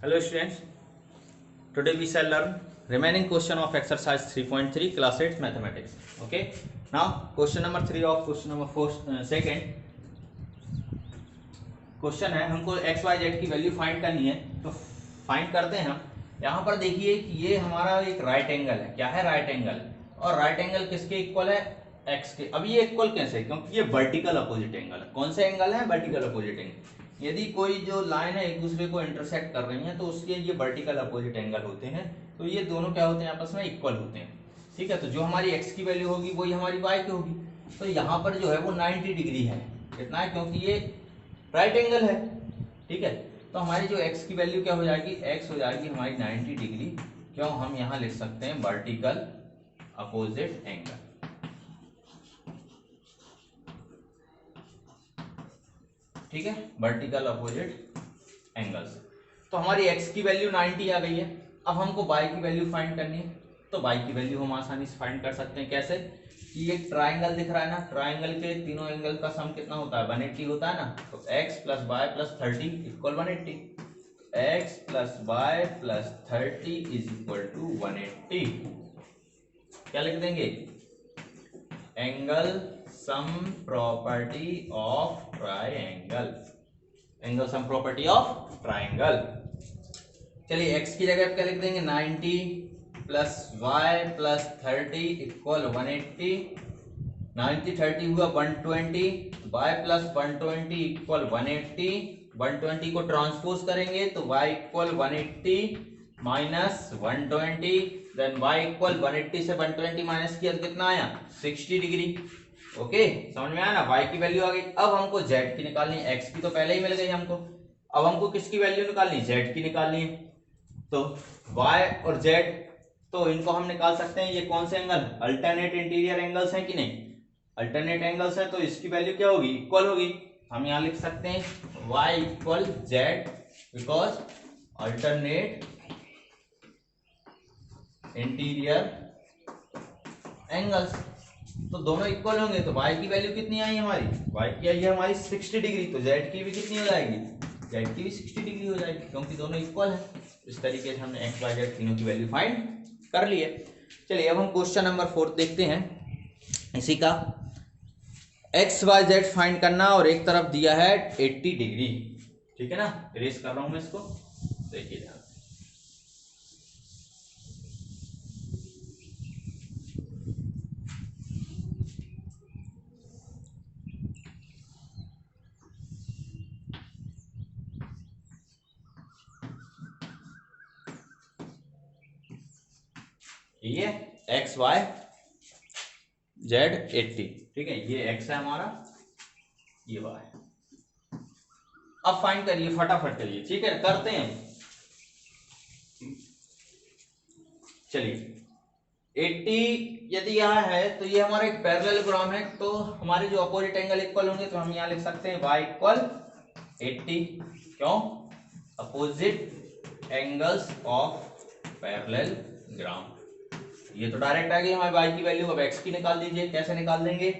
Hello students, today we shall learn remaining question of exercise 3.3 class 8 mathematics. Okay, now question number 3 of question number 4 second question है, हमको x Y Z की value find करनी है। तो find करते हैं हम। यहाँ पर देखिए कि ये हमारा एक राइट एंगल है। क्या है? Right angle. और राइट एंगल किसके इक्वल है? एक्स के। अब ये इक्वल कैसे? क्योंकि ये वर्टिकल अपोजिट एंगल है। कौन सा एंगल है? Vertical opposite angle. यदि कोई जो लाइन है एक दूसरे को इंटरसेक्ट कर रही है तो उसके ये वर्टिकल अपोजिट एंगल होते हैं। तो ये दोनों क्या होते हैं? आपस में इक्वल होते हैं। ठीक है, तो जो हमारी एक्स की वैल्यू होगी वही हमारी वाई की होगी। तो यहाँ पर जो है वो 90 डिग्री है। कितना है? क्योंकि ये राइट एंगल है। ठीक है, तो हमारी जो x की वैल्यू क्या हो जाएगी? x हो जाएगी हमारी 90 डिग्री। क्यों? हम यहां लिख सकते हैं वर्टिकल अपोजिट एंगल। ठीक है, वर्टिकल अपोजिट एंगल्स। तो हमारी x की वैल्यू 90 आ गई है। अब हमको y की वैल्यू फाइंड करनी है। तो y की वैल्यू हम आसानी से फाइंड कर सकते हैं। कैसे? कि एक ट्राइंगल दिख रहा है ना, ट्राइंगल के तीनों एंगल का सम कितना होता है? 180 होता है ना। तो x plus y plus 30 equal 180। x plus y plus 30 is equal to 180। क्या लिख देंगे? Angle sum property of triangle. Angle sum property of triangle. चलिए x की जगह क्या लिख देंगे? 90 प्लस वाई प्लस 30 इक्वल 180। 90 30 हुआ 120, y प्लस 120 इक्वल 180। 120 को ट्रांसपोज करेंगे तो y equal 180 minus 120, then y equal 180 से 120 माइनस किया तो कितना आया? 60 डिग्री। ओके, समझ में आया ना? y की वैल्यू आ गई। अब हमको z की निकालनी है। x की तो पहले ही मिल गई हमको। अब हमको किसकी वैल्यू निकालनी है? z की निकालनी है। तो y और z तो इनको हम निकाल सकते हैं। ये कौन से एंगल? अल्टरनेट इंटीरियर एंगल्स हैं कि नहीं? अल्टरनेट एंगल्स है तो इसकी वैल्यू क्या होगी? इक्वल होगी। हम यहां लिख सकते हैं y equal Z, because alternate interior angles. तो दोनों इक्वल होंगे तो y की वैल्यू कितनी आई हमारी? y की आई है हमारी 60 डिग्री। तो z की भी कितनी हो जाएगी? z की भी 60 डिग्री हो जाएगी, क्योंकि दोनों इक्वल है। इस तरीके से हमने x y z तीनों की वैल्यू फाइंड कर ली है। चलिए अब हम क्वेश्चन नंबर 4 देखते हैं। इसी का एक्स वाई जेड फाइंड करना और एक तरफ दिया है 80 डिग्री। ठीक है ना? इरेज कर रहा हूं मैं इसको, देखिए ध्यान। ये एक्स वाई जेड 80। ठीक है, ये एक्स है हमारा, ये वाई। अब फाइंड करिए, फटाफट करिए। ठीक है, करते हैं। चलिए 80 यदि यहाँ है तो ये हमारा एक पैरेललोग्राम है। तो हमारे जो अपोजिट एंगल इक्वल होंगे तो हम यहाँ लिख सकते हैं y इक्वल 80। क्यों? Opposite angles of parallelogram. ये तो डायरेक्ट आ गई हमारी y की वैल्यू। अब x की निकाल दीजिए। कैसे निकाल देंगे?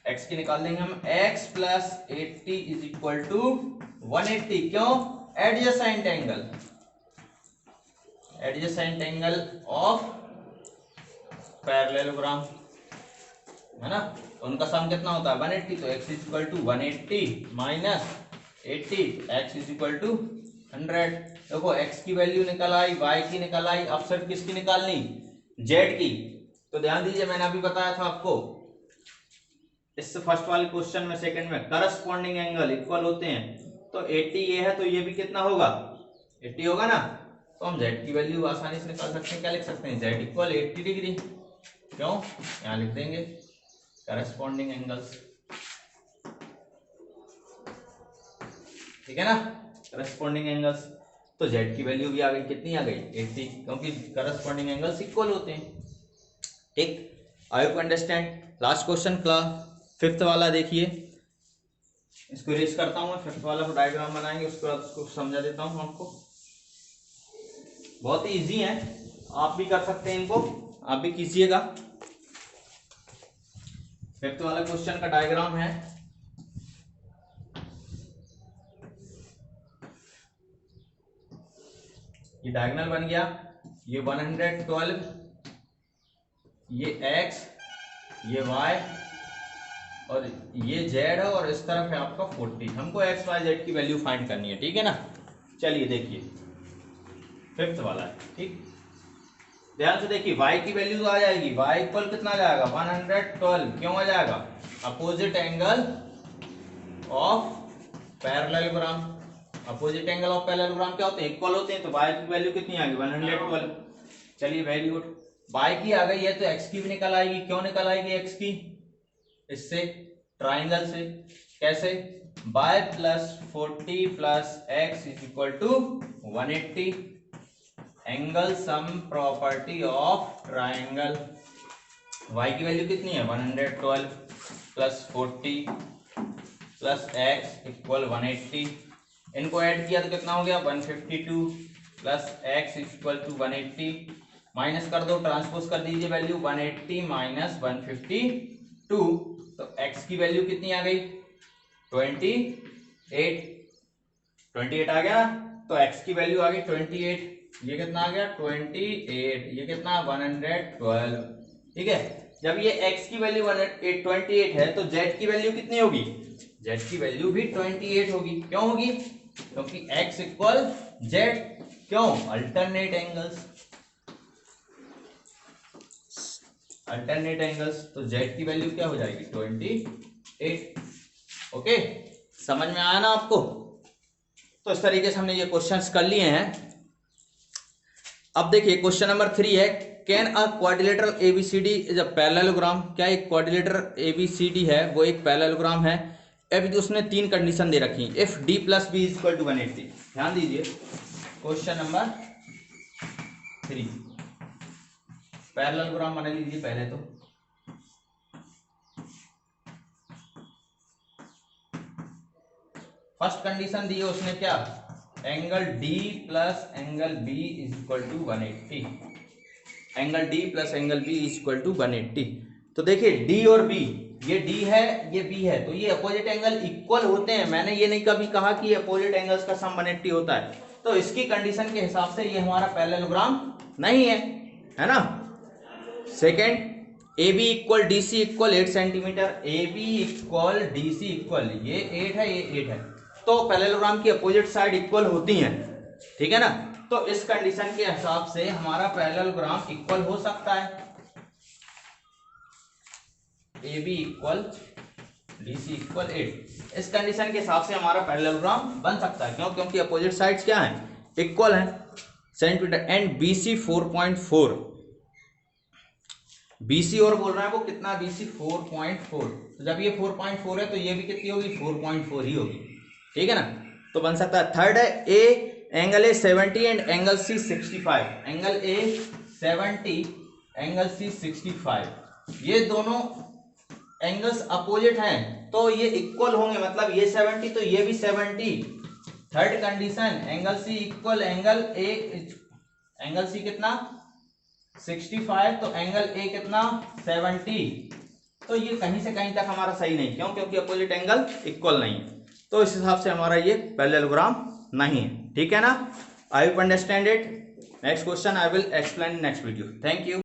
x की निकाल देंगे हम x plus 80 is equal to 180। क्यों? Adjacent angle, adjacent angle of parallelogram है ना। तो उनका सम कितना होता है? 180। तो x is equal to 180 minus 80, x is equal to 100। देखो x की वैल्यू निकल आई, y की निकल आई। अब सिर्फ किसकी निकालनी? z की। तो ध्यान दीजिए, मैंने अभी बताया था आपको इस फर्स्ट वाले क्वेश्चन में, सेकंड में करस्पॉन्डिंग एंगल इक्वल होते हैं। तो 80 ये है तो ये भी कितना होगा? 80 होगा ना। तो हम z की वैल्यू आसानी से निकाल सकते हैं। क्या लिख सकते हैं? z equal 80 degree. क्यों? यहां लिख देंगे करस्पॉन्डिंग एंगल्स। ठीक है ना? Corresponding angles. तो z की वैल्यू भी आ गई। कितनी आ गई? 80, क्योंकि करस्पॉन्डिंग एंगल्स इक्वल होते हैं। ठीक, I hope understand. Last question का फिफ्थ वाला देखिए। इसको इरेज करता हूं मैं। फिफ्थ वाला को डायग्राम बनाएंगे, उसके बाद उसको समझा देता हूं आपको। बहुत ही इजी है, आप भी कर सकते हैं इनको, आप भी कीजिएगा। फिफ्थ वाला क्वेश्चन का डायग्राम है। ये डायगोनल बन गया, ये 112, ये x, ये y और ये z है और इस तरफ है आपका 40। हमको x y z की वैल्यू फाइंड करनी है, ठीक है ना। चलिए देखिए फिफ्थ वाला है, ठीक, ध्यान से देखिए y की वैल्यू तो आ जाएगी, y इक्वल कितना आ जाएगा 112, क्यों आ जाएगा, opposite angle of parallelogram. Opposite angle of parallelogram क्या होते हैं, इक्वल होते हैं, तो y की वैल्यू कितनी आ गई 112। चलिए वेरी गुड, y की आ गई है तो x की भी निकल आएगी, क्यों निकल आएगी x की, इससे ट्राइंगल से, कैसे, y plus 40 plus x is equal to 180, angle sum property of triangle. y की वैल्यू कितनी है 112 प्लस 40 प्लस x इक्वल 180, इनको ऐड किया तो कितना हो गया 152 plus x equal to 180, minus कर दो, ट्रांसपोज कर दीजिए वैल्यू 180 माइनस 152, तो x की वैल्यू कितनी आ गई 28 आ गया, तो x की वैल्यू आ गई 28, ये कितना आ गया 28, ये कितना 112, ठीक है। जब ये x की वैल्यू 28 है तो z की वैल्यू कितनी होगी, z की वैल्यू भी 28 होगी, क्यों होगी, क्योंकि x इक्वल z, क्यों, अल्टरनेट एंगल्स, अल्टरनेट एंगल्स, तो z की वैल्यू क्या हो जाएगी 28। ओके, समझ में आया ना आपको। तो इस तरीके से हमने ये क्वेश्चंस कर लिए हैं। अब देखिए क्वेश्चन नंबर 3 है, can a quadrilateral ABCD is a parallelogram. क्या एक क्वाड्रिलेटरल एबीसीडी है वो एक पैरेललोग्राम है। अब उसने 3 कंडीशन दे रखी, if D plus B is equal to 180। ध्यान दीजिए क्वेश्चन नंबर 3, पैरेललोग्राम बना लीजिए पहले तो। फर्स्ट कंडीशन दी है उसने क्या, angle D plus angle B is equal to 180, angle D plus angle B is equal to 180। तो देखिए डी और बी, ये डी है ये बी है, तो ये अपोजिट एंगल इक्वल होते हैं। मैंने ये नहीं कभी कहा कि अपोजिट एंगल्स का सम 180 होता है, तो इसकी कंडीशन के हिसाब से ये हमारा पैरेललोग्राम नहीं है ना। Second, A B equal D C equal 8 centimetre, A B equal D C equal, ये 8 है ये 8 है, तो पैरेललोग्राम की अपोजिट साइड इक्वल होती हैं, ठीक है ना। तो इस कंडीशन के हिसाब से हमारा पैरेललोग्राम इक्वल हो सकता है, A B equal D C equal 8, इस कंडीशन के हिसाब से हमारा पैरेललोग्राम बन सकता है, क्यों, क्योंकि अपोजिट साइड्स क्या हैं, इक्वल हैं, centimetre. And B C 4.4, BC और बोल रहा है वो कितना, BC 4.4, तो जब ये 4.4 है तो ये भी कितनी होगी 4.4 ही होगी, ठीक है ना। तो बन सकता है। थर्ड है angle A 70 and angle C 65, angle A 70 angle C 65, ये दोनों एंगल्स अपोजिट हैं तो ये इक्वल होंगे, मतलब ये 70 तो ये भी 70। Third condition, angle C equal angle A, angle C कितना 65 तो एंगल ए कितना 70, तो ये कहीं से कहीं तक हमारा सही नहीं, क्यों, क्योंकि अपोजिट एंगल इक्वल नहीं है, तो इस हिसाब से हमारा ये पैरेललोग्राम नहीं है, ठीक है ना। I will understand it. Next question I will explain in next video. Thank you.